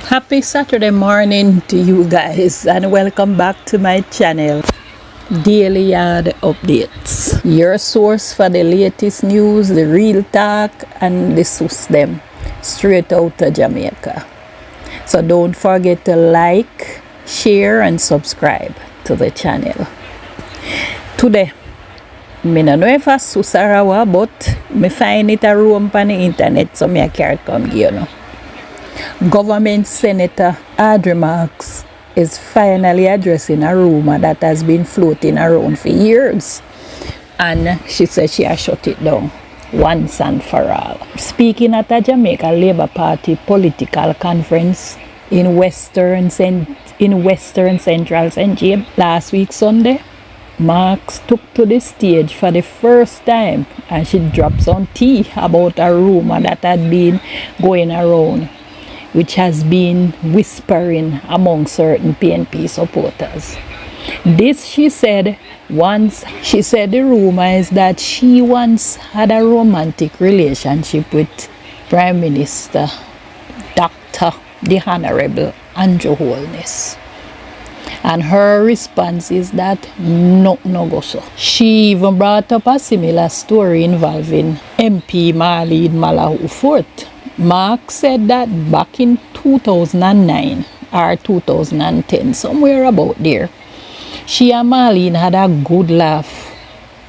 Happy Saturday morning to you guys and welcome back to my channel, Daily Yaad Updates. Your source for the latest news, the real talk and the sus them straight out of Jamaica. So don't forget to like, share and subscribe to the channel. Today, I don't know if I sus arawa, but I find it a room on the internet so I can't come give you. Government Senator Audrey Marks is finally addressing a rumor that has been floating around for years, and she says she has shut it down once and for all. Speaking at a Jamaica Labour Party political conference in Western Central St. James last week Sunday, Marks took to the stage for the first time and she dropped some tea about a rumor that had been going around, which has been whispering among certain PNP supporters. This, she said the rumor is that she once had a romantic relationship with Prime Minister Dr. the Honorable Andrew Holness. And her response is that no go so. She even brought up a similar story involving MP Marlene Malahou. Mark said that back in 2009 or 2010, somewhere about there, she and Marlene had a good laugh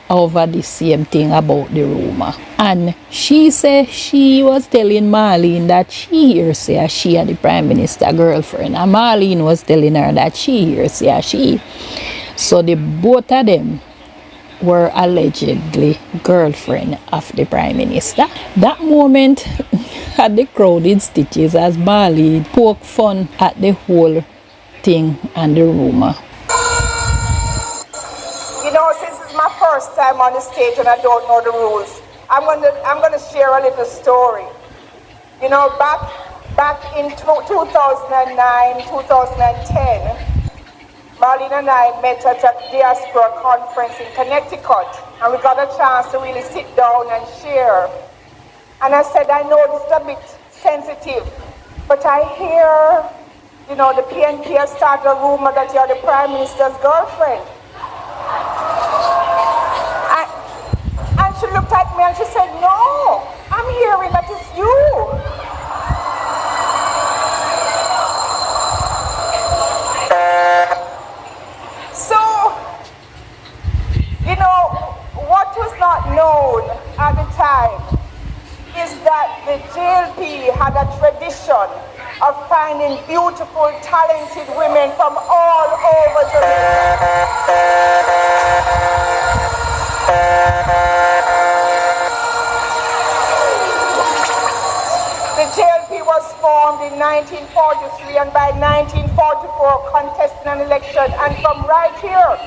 over the same thing about the rumor. And she said she was telling Marlene that she hears say she and the Prime Minister girlfriend, and Marlene was telling her that she hears say she. So the both of them were allegedly girlfriend of the Prime Minister. That moment had the crowd in stitches as Marlene poked fun at the whole thing and the rumor. You know, since it's my first time on the stage and I don't know the rules, I'm gonna share a little story. You know, back in 2009, 2010, Marlene and I met at a diaspora conference in Connecticut, and we got a chance to really sit down and share. And I said, I know this is a bit sensitive, but I hear, you know, the PNP has started a rumor that you're the Prime Minister's girlfriend. And she looked at me and she said, no, I'm hearing that it's you. So, you know, what was not known at the time is that the JLP had a tradition of finding beautiful, talented women from all over Jamaica. The JLP was formed in 1943, and by 1944 contested an election, and from right here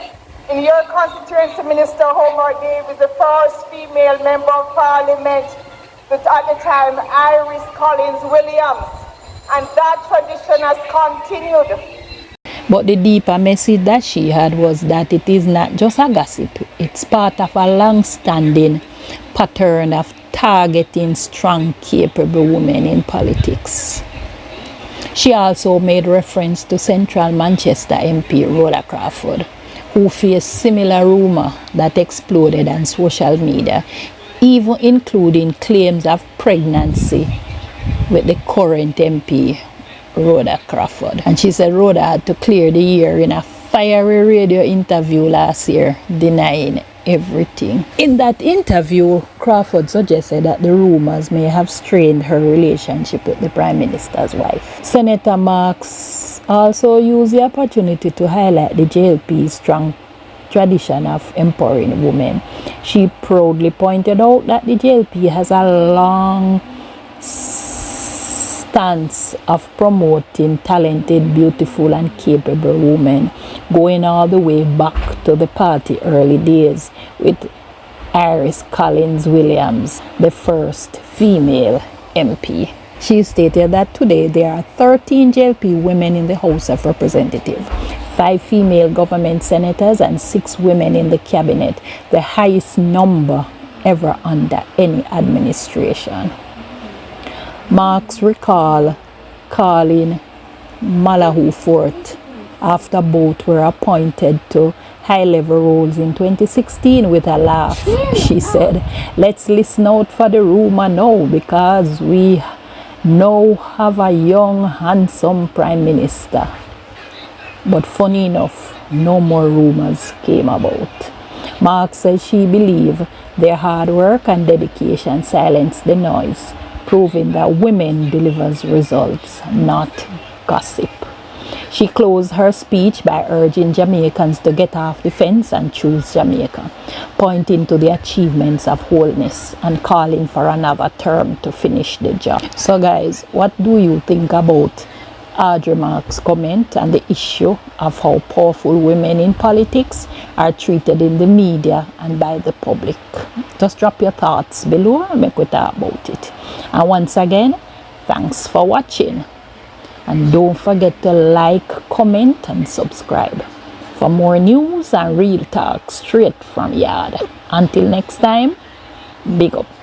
in your constituency, Minister Homer Davis, the first female member of Parliament, at the time Iris Collins Williams, and that tradition has continued. But the deeper message that she had was that it is not just a gossip, it's part of a long-standing pattern of targeting strong, capable women in politics. She also made reference to Central Manchester MP Rhoda Crawford, who faced similar rumor that exploded on social media, even including claims of pregnancy with the current MP, Rhoda Crawford. And she said Rhoda had to clear the air in a fiery radio interview last year, denying everything. In that interview, Crawford suggested that the rumors may have strained her relationship with the Prime Minister's wife. Senator Marks also used the opportunity to highlight the JLP's strong tradition of empowering women. She proudly pointed out that the JLP has a long stance of promoting talented, beautiful and capable women, going all the way back to the party early days with Iris Collins Williams, the first female MP. She stated that today there are 13 JLP women in the House of Representatives, 5 female government senators and 6 women in the cabinet, the highest number ever under any administration. Marks recalled calling Malahoo Fort after both were appointed to high-level roles in 2016 with a laugh. She said, "Let's listen out for the rumor now because we now have a young, handsome Prime Minister." But funny enough, no more rumors came about. Marks said she believed their hard work and dedication silenced the noise, proving that women delivers results, not gossip. She closed her speech by urging Jamaicans to get off the fence and choose Jamaica, pointing to the achievements of wholeness and calling for another term to finish the job. So guys, what do you think about Audrey Marks' comment and the issue of how powerful women in politics are treated in the media and by the public? Just drop your thoughts below and make we talk about it. And once again, thanks for watching. And don't forget to like, comment and subscribe for more news and real talk straight from Yaad. Until next time, big up.